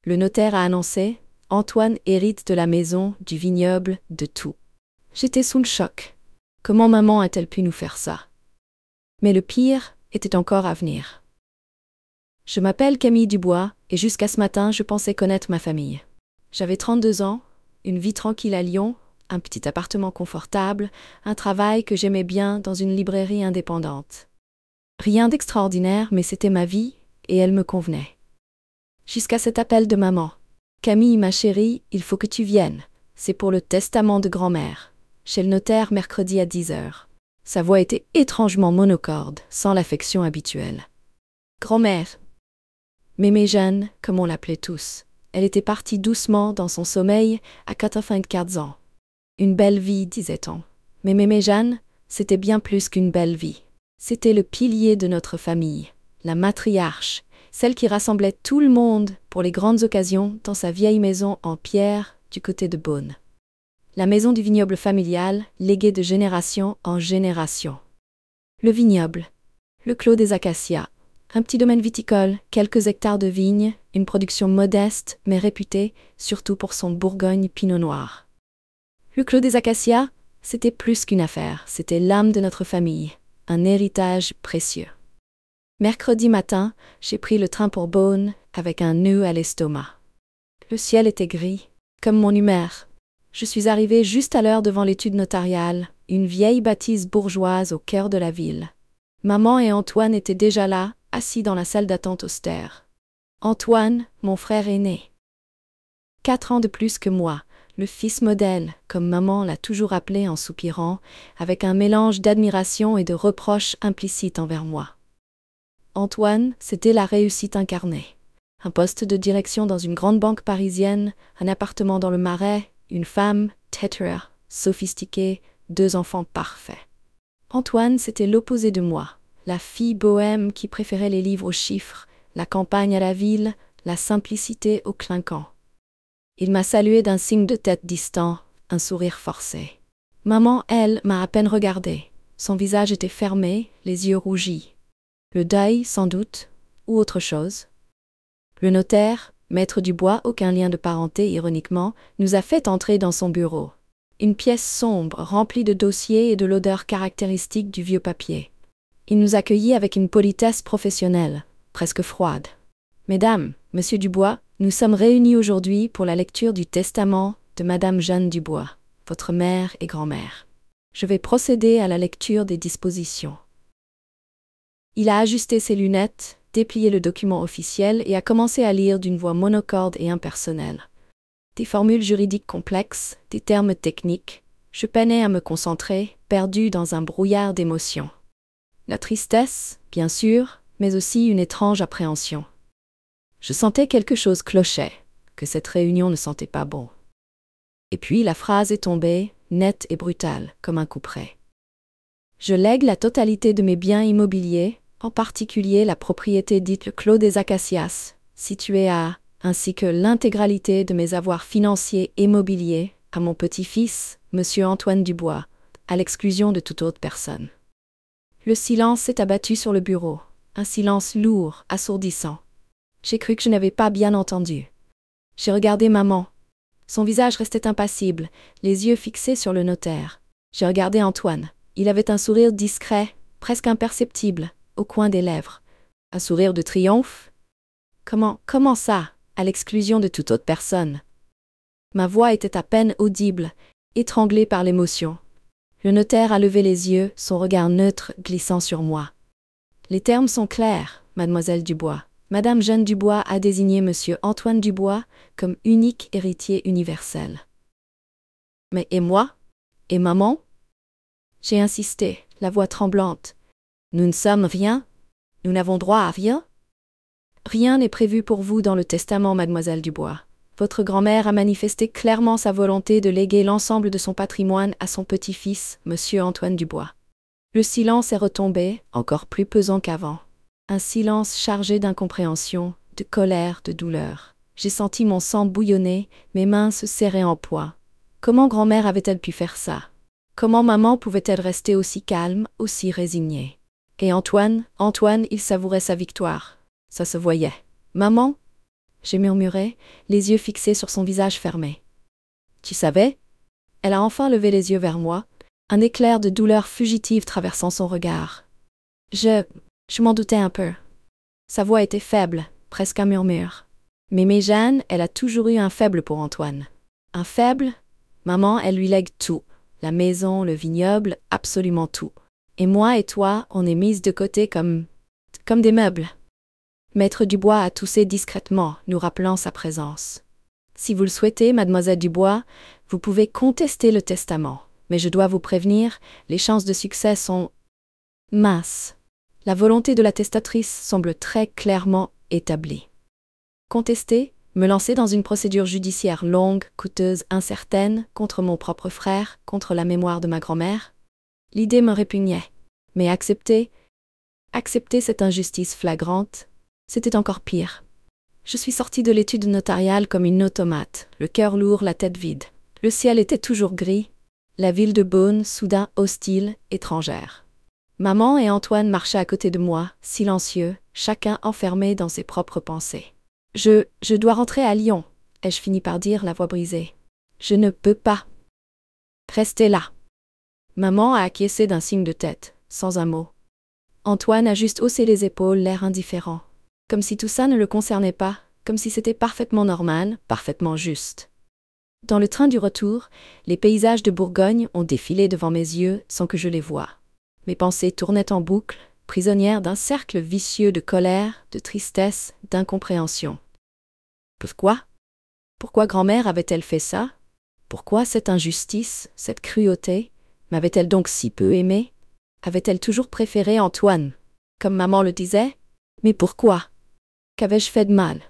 Le notaire a annoncé « Antoine hérite de la maison, du vignoble, de tout ». J'étais sous le choc. Comment maman a-t-elle pu nous faire ça? Mais le pire était encore à venir. Je m'appelle Camille Dubois, et jusqu'à ce matin, je pensais connaître ma famille. J'avais 32 ans, une vie tranquille à Lyon, un petit appartement confortable, un travail que j'aimais bien dans une librairie indépendante. Rien d'extraordinaire, mais c'était ma vie, et elle me convenait. Jusqu'à cet appel de maman. « Camille, ma chérie, il faut que tu viennes. C'est pour le testament de grand-mère. Chez le notaire mercredi à 10h. Sa voix était étrangement monocorde, sans l'affection habituelle. Grand-mère. Mémé Jeanne, comme on l'appelait tous. Elle était partie doucement dans son sommeil à 84 ans. Une belle vie, disait-on. Mais Mémé Jeanne, c'était bien plus qu'une belle vie. C'était le pilier de notre famille, la matriarche, celle qui rassemblait tout le monde pour les grandes occasions dans sa vieille maison en pierre du côté de Beaune. La maison du vignoble familial, léguée de génération en génération. Le vignoble, le clos des Acacias, un petit domaine viticole, quelques hectares de vignes, une production modeste mais réputée, surtout pour son Bourgogne Pinot Noir. Le clos des Acacias, c'était plus qu'une affaire, c'était l'âme de notre famille, un héritage précieux. Mercredi matin, j'ai pris le train pour Beaune avec un nœud à l'estomac. Le ciel était gris, comme mon humeur. Je suis arrivée juste à l'heure devant l'étude notariale, une vieille bâtisse bourgeoise au cœur de la ville. Maman et Antoine étaient déjà là, assis dans la salle d'attente austère. Antoine, mon frère aîné. 4 ans de plus que moi, le fils modèle, comme maman l'a toujours appelé en soupirant, avec un mélange d'admiration et de reproches implicites envers moi. Antoine, c'était la réussite incarnée. Un poste de direction dans une grande banque parisienne, un appartement dans le Marais, une femme, têteuse, sophistiquée, 2 enfants parfaits. Antoine, c'était l'opposé de moi, la fille bohème qui préférait les livres aux chiffres, la campagne à la ville, la simplicité au clinquant. Il m'a salué d'un signe de tête distant, un sourire forcé. Maman, elle, m'a à peine regardé. Son visage était fermé, les yeux rougis. Le deuil, sans doute, ou autre chose. Le notaire, maître Dubois, aucun lien de parenté ironiquement, nous a fait entrer dans son bureau. Une pièce sombre, remplie de dossiers et de l'odeur caractéristique du vieux papier. Il nous accueillit avec une politesse professionnelle, presque froide. « Mesdames, Monsieur Dubois, nous sommes réunis aujourd'hui pour la lecture du testament de Madame Jeanne Dubois, votre mère et grand-mère. Je vais procéder à la lecture des dispositions. » Il a ajusté ses lunettes, déplié le document officiel et a commencé à lire d'une voix monocorde et impersonnelle. Des formules juridiques complexes, des termes techniques. Je peinais à me concentrer, perdu dans un brouillard d'émotions. La tristesse, bien sûr, mais aussi une étrange appréhension. Je sentais quelque chose clochait, que cette réunion ne sentait pas bon. Et puis la phrase est tombée, nette et brutale, comme un couperet. Je lègue la totalité de mes biens immobiliers, en particulier la propriété dite le Clos des Acacias, située à, ainsi que l'intégralité de mes avoirs financiers et mobiliers, à mon petit-fils, Monsieur Antoine Dubois, à l'exclusion de toute autre personne. Le silence s'est abattu sur le bureau, un silence lourd, assourdissant. J'ai cru que je n'avais pas bien entendu. J'ai regardé maman. Son visage restait impassible, les yeux fixés sur le notaire. J'ai regardé Antoine. Il avait un sourire discret, presque imperceptible, au coin des lèvres. Un sourire de triomphe? Comment ça, à l'exclusion de toute autre personne? Ma voix était à peine audible, étranglée par l'émotion. Le notaire a levé les yeux, son regard neutre glissant sur moi. Les termes sont clairs, mademoiselle Dubois. Madame Jeanne Dubois a désigné monsieur Antoine Dubois comme unique héritier universel. Mais et moi? Et maman? J'ai insisté, la voix tremblante. Nous ne sommes rien? Nous n'avons droit à rien? Rien n'est prévu pour vous dans le testament, mademoiselle Dubois. Votre grand-mère a manifesté clairement sa volonté de léguer l'ensemble de son patrimoine à son petit-fils, monsieur Antoine Dubois. Le silence est retombé, encore plus pesant qu'avant. Un silence chargé d'incompréhension, de colère, de douleur. J'ai senti mon sang bouillonner, mes mains se serrer en poing. Comment grand-mère avait-elle pu faire ça? Comment maman pouvait-elle rester aussi calme, aussi résignée? Et Antoine, il savourait sa victoire. Ça se voyait. Maman? j'ai murmuré, les yeux fixés sur son visage fermé. Tu savais? Elle a enfin levé les yeux vers moi, un éclair de douleur fugitive traversant son regard. Je m'en doutais un peu. Sa voix était faible, presque un murmure. Mais Méjeanne, elle a toujours eu un faible pour Antoine. Un faible? Maman, elle lui lègue tout. La maison, le vignoble, absolument tout. Et moi et toi, on est mises de côté comme des meubles. Maître Dubois a toussé discrètement, nous rappelant sa présence. Si vous le souhaitez, mademoiselle Dubois, vous pouvez contester le testament. Mais je dois vous prévenir, les chances de succès sont minces. La volonté de la testatrice semble très clairement établie. Contester, me lancer dans une procédure judiciaire longue, coûteuse, incertaine, contre mon propre frère, contre la mémoire de ma grand-mère? L'idée me répugnait. Mais accepter cette injustice flagrante, c'était encore pire. Je suis sortie de l'étude notariale comme une automate, le cœur lourd, la tête vide. Le ciel était toujours gris, la ville de Beaune, soudain hostile, étrangère. Maman et Antoine marchaient à côté de moi, silencieux, chacun enfermé dans ses propres pensées. Je dois rentrer à Lyon, ai-je fini par dire, la voix brisée. Je ne peux pas rester là. Maman a acquiescé d'un signe de tête, sans un mot. Antoine a juste haussé les épaules, l'air indifférent. Comme si tout ça ne le concernait pas, comme si c'était parfaitement normal, parfaitement juste. Dans le train du retour, les paysages de Bourgogne ont défilé devant mes yeux sans que je les voie. Mes pensées tournaient en boucle, prisonnières d'un cercle vicieux de colère, de tristesse, d'incompréhension. Pourquoi? Pourquoi grand-mère avait-elle fait ça? Pourquoi cette injustice, cette cruauté? M'avait-elle donc si peu aimée? Avait-elle toujours préféré Antoine, comme maman le disait? Mais pourquoi? Qu'avais-je fait de mal?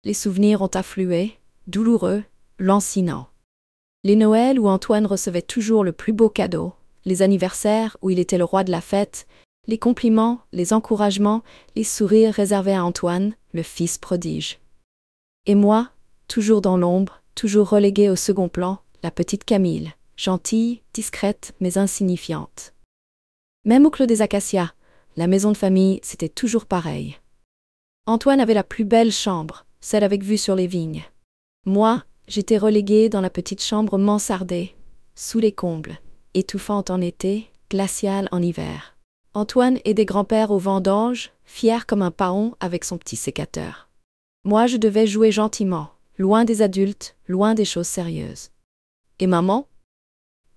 Les souvenirs ont afflué, douloureux, lancinants. Les Noëls où Antoine recevait toujours le plus beau cadeau, les anniversaires où il était le roi de la fête, les compliments, les encouragements, les sourires réservés à Antoine, le fils prodige. Et moi, toujours dans l'ombre, toujours reléguée au second plan, la petite Camille, gentille, discrète, mais insignifiante. Même au Clos des Acacias, la maison de famille, c'était toujours pareil. Antoine avait la plus belle chambre, celle avec vue sur les vignes. Moi, j'étais reléguée dans la petite chambre mansardée, sous les combles, étouffante en été, glaciale en hiver. Antoine aidait grand-père aux vendanges, fier comme un paon avec son petit sécateur. Moi, je devais jouer gentiment, loin des adultes, loin des choses sérieuses. Et maman?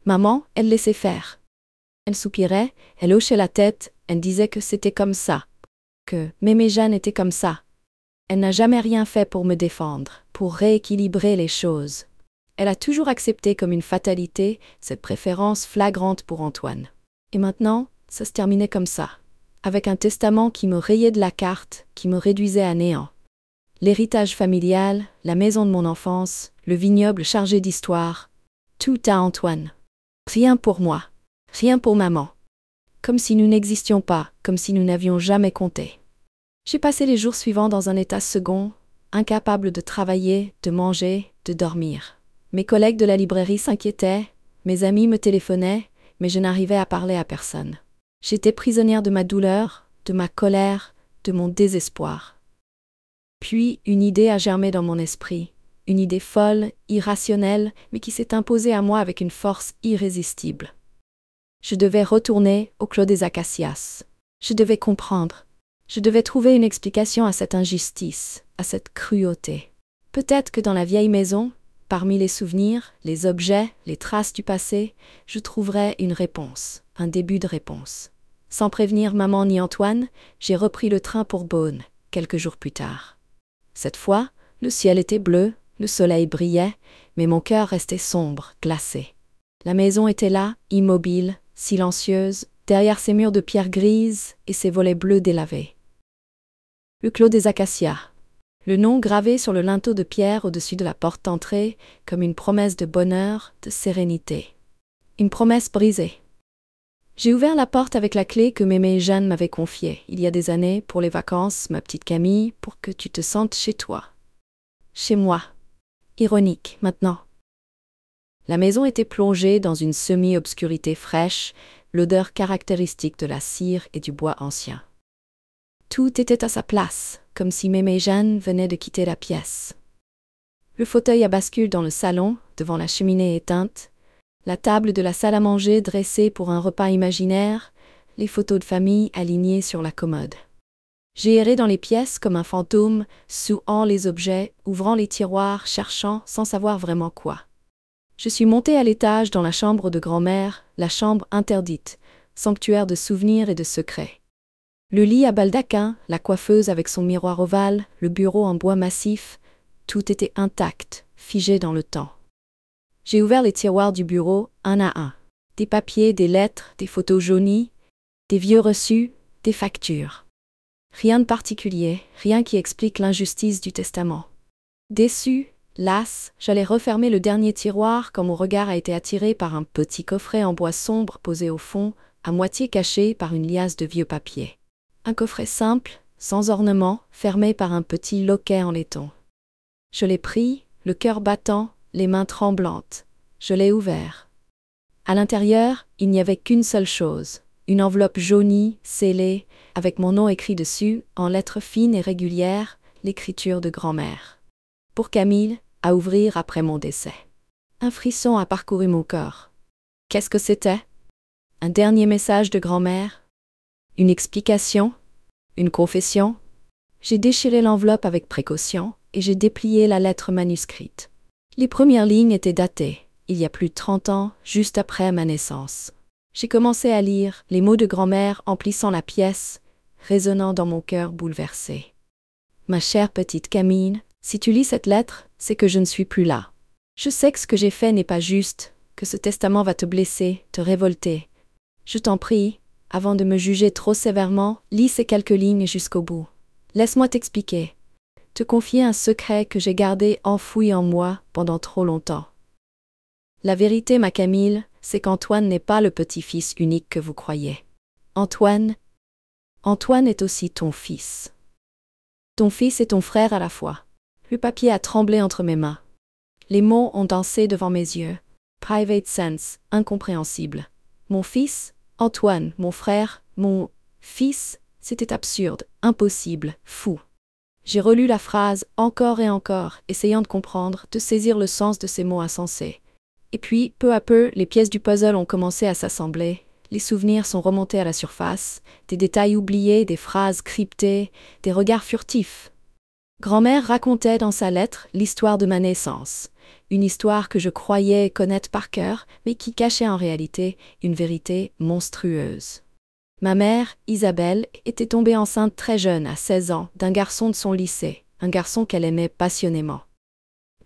Maman, elle laissait faire. Elle soupirait, elle hochait la tête, elle disait que c'était comme ça, que Mémé Jeanne était comme ça. Elle n'a jamais rien fait pour me défendre, pour rééquilibrer les choses. Elle a toujours accepté comme une fatalité cette préférence flagrante pour Antoine. Et maintenant, ça se terminait comme ça, avec un testament qui me rayait de la carte, qui me réduisait à néant. L'héritage familial, la maison de mon enfance, le vignoble chargé d'histoire, tout à Antoine. Rien pour moi, rien pour maman. Comme si nous n'existions pas, comme si nous n'avions jamais compté. J'ai passé les jours suivants dans un état second, incapable de travailler, de manger, de dormir. Mes collègues de la librairie s'inquiétaient, mes amis me téléphonaient, mais je n'arrivais à parler à personne. J'étais prisonnière de ma douleur, de ma colère, de mon désespoir. Puis une idée a germé dans mon esprit, une idée folle, irrationnelle, mais qui s'est imposée à moi avec une force irrésistible. Je devais retourner au Clos des Acacias. Je devais comprendre. Je devais trouver une explication à cette injustice, à cette cruauté. Peut-être que dans la vieille maison, parmi les souvenirs, les objets, les traces du passé, je trouverais une réponse, un début de réponse. Sans prévenir maman ni Antoine, j'ai repris le train pour Beaune, quelques jours plus tard. Cette fois, le ciel était bleu, le soleil brillait, mais mon cœur restait sombre, glacé. La maison était là, immobile, silencieuse, derrière ses murs de pierre grise et ses volets bleus délavés. Le Clos des Acacias. Le nom gravé sur le linteau de pierre au-dessus de la porte d'entrée, comme une promesse de bonheur, de sérénité. Une promesse brisée. J'ai ouvert la porte avec la clé que Mémé Jeanne m'avait confiée, il y a des années, pour les vacances, ma petite Camille, pour que tu te sentes chez toi. Chez moi. Ironique, maintenant. La maison était plongée dans une semi-obscurité fraîche, l'odeur caractéristique de la cire et du bois ancien. Tout était à sa place, comme si Mémé Jeanne venait de quitter la pièce. Le fauteuil à bascule dans le salon, devant la cheminée éteinte, la table de la salle à manger dressée pour un repas imaginaire, les photos de famille alignées sur la commode. J'ai erré dans les pièces comme un fantôme, souhant les objets, ouvrant les tiroirs, cherchant sans savoir vraiment quoi. Je suis montée à l'étage dans la chambre de grand-mère, la chambre interdite, sanctuaire de souvenirs et de secrets. Le lit à baldaquin, la coiffeuse avec son miroir ovale, le bureau en bois massif, tout était intact, figé dans le temps. J'ai ouvert les tiroirs du bureau, un à un. Des papiers, des lettres, des photos jaunies, des vieux reçus, des factures. Rien de particulier, rien qui explique l'injustice du testament. Déçue, lasse, j'allais refermer le dernier tiroir quand mon regard a été attiré par un petit coffret en bois sombre posé au fond, à moitié caché par une liasse de vieux papiers. Un coffret simple, sans ornement, fermé par un petit loquet en laiton. Je l'ai pris, le cœur battant, les mains tremblantes. Je l'ai ouvert. À l'intérieur, il n'y avait qu'une seule chose, une enveloppe jaunie, scellée, avec mon nom écrit dessus, en lettres fines et régulières, l'écriture de grand-mère. Pour Camille, à ouvrir après mon décès. Un frisson a parcouru mon corps. Qu'est-ce que c'était? Un dernier message de grand-mère? Une explication? Une confession? J'ai déchiré l'enveloppe avec précaution et j'ai déplié la lettre manuscrite. Les premières lignes étaient datées, il y a plus de 30 ans, juste après ma naissance. J'ai commencé à lire, les mots de grand-mère emplissant la pièce, résonnant dans mon cœur bouleversé. Ma chère petite Camille, si tu lis cette lettre, c'est que je ne suis plus là. Je sais que ce que j'ai fait n'est pas juste, que ce testament va te blesser, te révolter. Je t'en prie, avant de me juger trop sévèrement, lis ces quelques lignes jusqu'au bout. Laisse-moi t'expliquer, te confier un secret que j'ai gardé enfoui en moi pendant trop longtemps. La vérité, ma Camille, c'est qu'Antoine n'est pas le petit-fils unique que vous croyez. Antoine est aussi ton fils. Ton fils et ton frère à la fois. Le papier a tremblé entre mes mains. Les mots ont dansé devant mes yeux. Private sense, incompréhensible. Mon fils, Antoine, mon frère, mon fils, c'était absurde, impossible, fou. J'ai relu la phrase encore et encore, essayant de comprendre, de saisir le sens de ces mots insensés. Et puis, peu à peu, les pièces du puzzle ont commencé à s'assembler. Les souvenirs sont remontés à la surface, des détails oubliés, des phrases cryptées, des regards furtifs. Grand-mère racontait dans sa lettre l'histoire de ma naissance, une histoire que je croyais connaître par cœur, mais qui cachait en réalité une vérité monstrueuse. Ma mère, Isabelle, était tombée enceinte très jeune, à 16 ans, d'un garçon de son lycée, un garçon qu'elle aimait passionnément.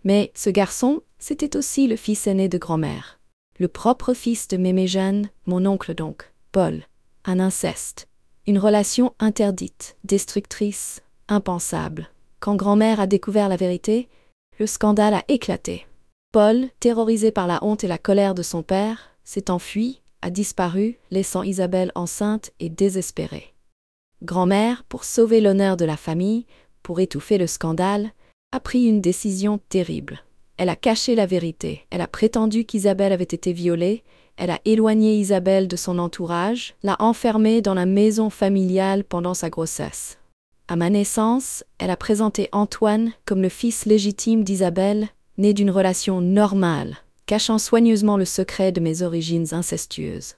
Mais ce garçon, c'était aussi le fils aîné de grand-mère. Le propre fils de Mémé Jeanne, mon oncle donc, Paul. Un inceste. Une relation interdite, destructrice, impensable. Quand grand-mère a découvert la vérité, le scandale a éclaté. Paul, terrorisé par la honte et la colère de son père, s'est enfui, a disparu, laissant Isabelle enceinte et désespérée. Grand-mère, pour sauver l'honneur de la famille, pour étouffer le scandale, a pris une décision terrible. Elle a caché la vérité, elle a prétendu qu'Isabelle avait été violée, elle a éloigné Isabelle de son entourage, l'a enfermée dans la maison familiale pendant sa grossesse. À ma naissance, elle a présenté Antoine comme le fils légitime d'Isabelle, né d'une relation normale, cachant soigneusement le secret de mes origines incestueuses.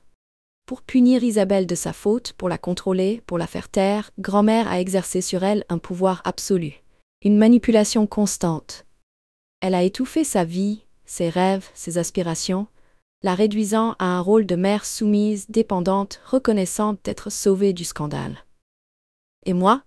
Pour punir Isabelle de sa faute, pour la contrôler, pour la faire taire, grand-mère a exercé sur elle un pouvoir absolu. Une manipulation constante. Elle a étouffé sa vie, ses rêves, ses aspirations, la réduisant à un rôle de mère soumise, dépendante, reconnaissante d'être sauvée du scandale. Et moi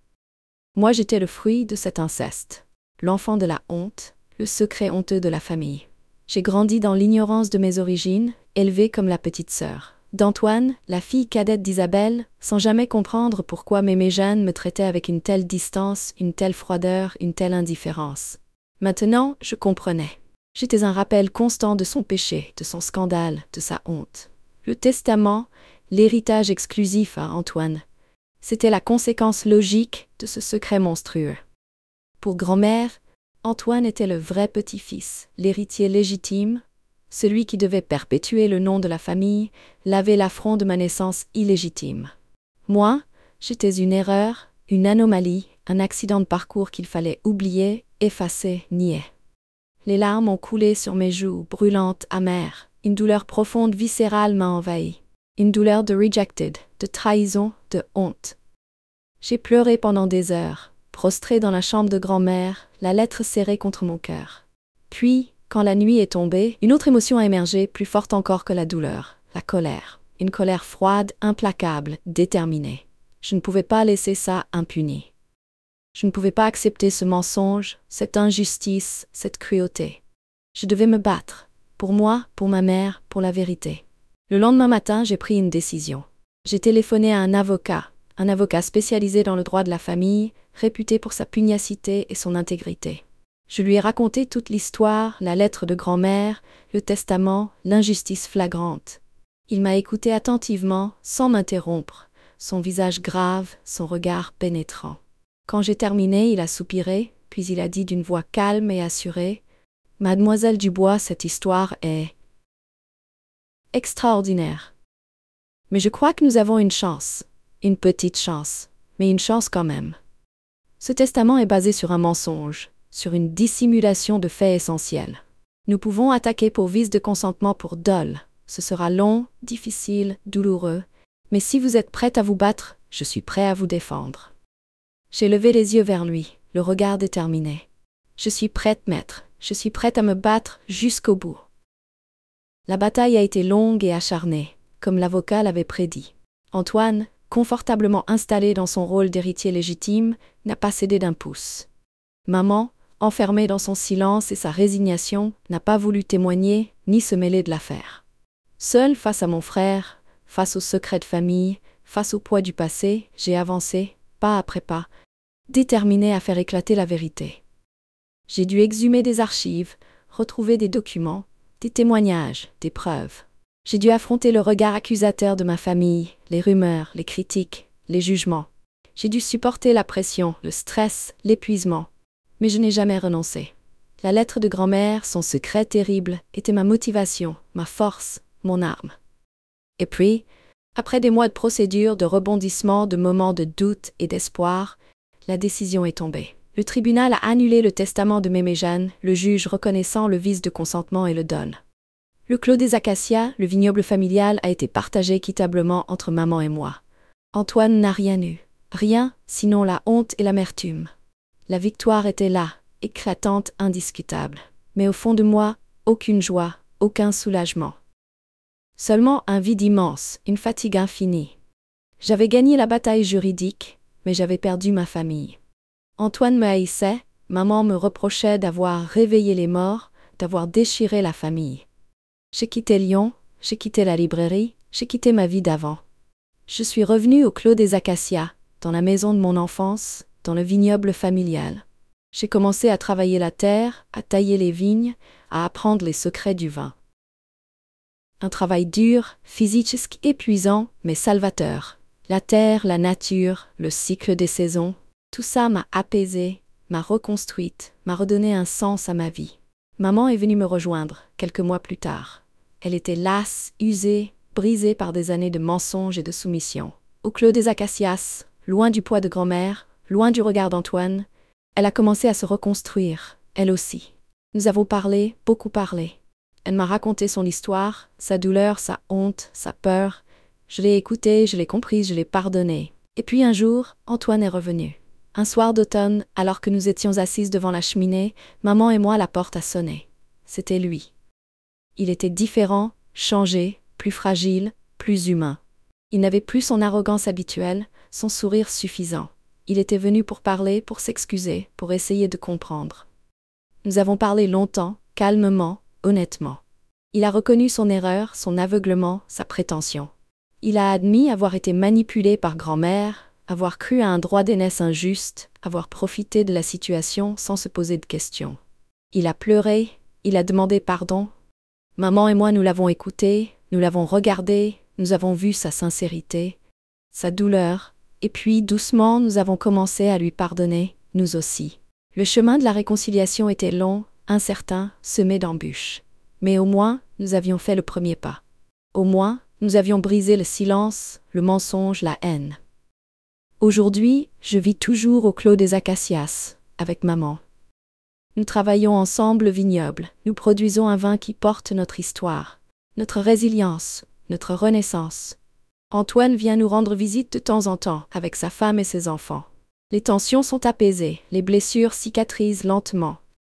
j'étais le fruit de cet inceste, l'enfant de la honte, le secret honteux de la famille. J'ai grandi dans l'ignorance de mes origines, élevée comme la petite sœur d'Antoine, la fille cadette d'Isabelle, sans jamais comprendre pourquoi Mémé Jeanne me traitait avec une telle distance, une telle froideur, une telle indifférence. Maintenant, je comprenais. J'étais un rappel constant de son péché, de son scandale, de sa honte. Le testament, l'héritage exclusif à Antoine, c'était la conséquence logique de ce secret monstrueux. Pour grand-mère, Antoine était le vrai petit-fils, l'héritier légitime, celui qui devait perpétuer le nom de la famille, laver l'affront de ma naissance illégitime. Moi, j'étais une erreur, Une anomalie, un accident de parcours qu'il fallait oublier, effacer, nier. Les larmes ont coulé sur mes joues, brûlantes, amères. Une douleur profonde, viscérale m'a envahi. Une douleur de rejected, de trahison, de honte. J'ai pleuré pendant des heures, prostrée dans la chambre de grand-mère, la lettre serrée contre mon cœur. Puis, quand la nuit est tombée, une autre émotion a émergé, plus forte encore que la douleur, la colère. Une colère froide, implacable, déterminée. Je ne pouvais pas laisser ça impuni. Je ne pouvais pas accepter ce mensonge, cette injustice, cette cruauté. Je devais me battre. Pour moi, pour ma mère, pour la vérité. Le lendemain matin, j'ai pris une décision. J'ai téléphoné à un avocat spécialisé dans le droit de la famille, réputé pour sa pugnacité et son intégrité. Je lui ai raconté toute l'histoire, la lettre de grand-mère, le testament, l'injustice flagrante. Il m'a écouté attentivement, sans m'interrompre, son visage grave, son regard pénétrant. Quand j'ai terminé, il a soupiré, puis il a dit d'une voix calme et assurée, « Mademoiselle Dubois, cette histoire est extraordinaire. Mais je crois que nous avons une chance, une petite chance, mais une chance quand même. Ce testament est basé sur un mensonge, sur une dissimulation de faits essentiels. Nous pouvons attaquer pour vice de consentement pour dol. Ce sera long, difficile, douloureux, mais si vous êtes prête à vous battre, je suis prêt à vous défendre. » J'ai levé les yeux vers lui, le regard déterminé. « Je suis prête, maître, je suis prête à me battre jusqu'au bout. » La bataille a été longue et acharnée, comme l'avocat l'avait prédit. Antoine, confortablement installé dans son rôle d'héritier légitime, n'a pas cédé d'un pouce. Maman, enfermée dans son silence et sa résignation, n'a pas voulu témoigner ni se mêler de l'affaire. Seule face à mon frère, face aux secrets de famille, face au poids du passé, j'ai avancé, pas après pas, déterminée à faire éclater la vérité. J'ai dû exhumer des archives, retrouver des documents, des témoignages, des preuves. J'ai dû affronter le regard accusateur de ma famille, les rumeurs, les critiques, les jugements. J'ai dû supporter la pression, le stress, l'épuisement. Mais je n'ai jamais renoncé. La lettre de grand-mère, son secret terrible, était ma motivation, ma force, mon arme. Et puis, après des mois de procédures, de rebondissements, de moments de doute et d'espoir, la décision est tombée. Le tribunal a annulé le testament de Mémé Jeanne, le juge reconnaissant le vice de consentement et le donne. Le clos des Acacias, le vignoble familial, a été partagé équitablement entre maman et moi. Antoine n'a rien eu. Rien, sinon la honte et l'amertume. La victoire était là, éclatante, indiscutable. Mais au fond de moi, aucune joie, aucun soulagement. Seulement un vide immense, une fatigue infinie. J'avais gagné la bataille juridique, mais j'avais perdu ma famille. Antoine me haïssait, maman me reprochait d'avoir réveillé les morts, d'avoir déchiré la famille. J'ai quitté Lyon, j'ai quitté la librairie, j'ai quitté ma vie d'avant. Je suis revenue au clos des Acacias, dans la maison de mon enfance, dans le vignoble familial. J'ai commencé à travailler la terre, à tailler les vignes, à apprendre les secrets du vin. Un travail dur, physique épuisant, mais salvateur. La terre, la nature, le cycle des saisons, tout ça m'a apaisée, m'a reconstruite, m'a redonné un sens à ma vie. Maman est venue me rejoindre, quelques mois plus tard. Elle était lasse, usée, brisée par des années de mensonges et de soumission. Au clos des Acacias, loin du poids de grand-mère, loin du regard d'Antoine, elle a commencé à se reconstruire, elle aussi. Nous avons parlé, beaucoup parlé. Elle m'a raconté son histoire, sa douleur, sa honte, sa peur. Je l'ai écoutée, je l'ai comprise, je l'ai pardonnée. Et puis un jour, Antoine est revenu. Un soir d'automne, alors que nous étions assises devant la cheminée, maman et moi, la porte a sonné. C'était lui. Il était différent, changé, plus fragile, plus humain. Il n'avait plus son arrogance habituelle, son sourire suffisant. Il était venu pour parler, pour s'excuser, pour essayer de comprendre. Nous avons parlé longtemps, calmement, honnêtement. Il a reconnu son erreur, son aveuglement, sa prétention. Il a admis avoir été manipulé par grand-mère, avoir cru à un droit d'aînesse injuste, avoir profité de la situation sans se poser de questions. Il a pleuré, il a demandé pardon. Maman et moi, nous l'avons écouté, nous l'avons regardé, nous avons vu sa sincérité, sa douleur, et puis doucement nous avons commencé à lui pardonner, nous aussi. Le chemin de la réconciliation était long, incertain, semé d'embûches. Mais au moins, nous avions fait le premier pas. Au moins, nous avions brisé le silence, le mensonge, la haine. Aujourd'hui, je vis toujours au clos des Acacias, avec maman. Nous travaillons ensemble au vignoble. Nous produisons un vin qui porte notre histoire, notre résilience, notre renaissance. Antoine vient nous rendre visite de temps en temps, avec sa femme et ses enfants. Les tensions sont apaisées, les blessures cicatrisent lentement.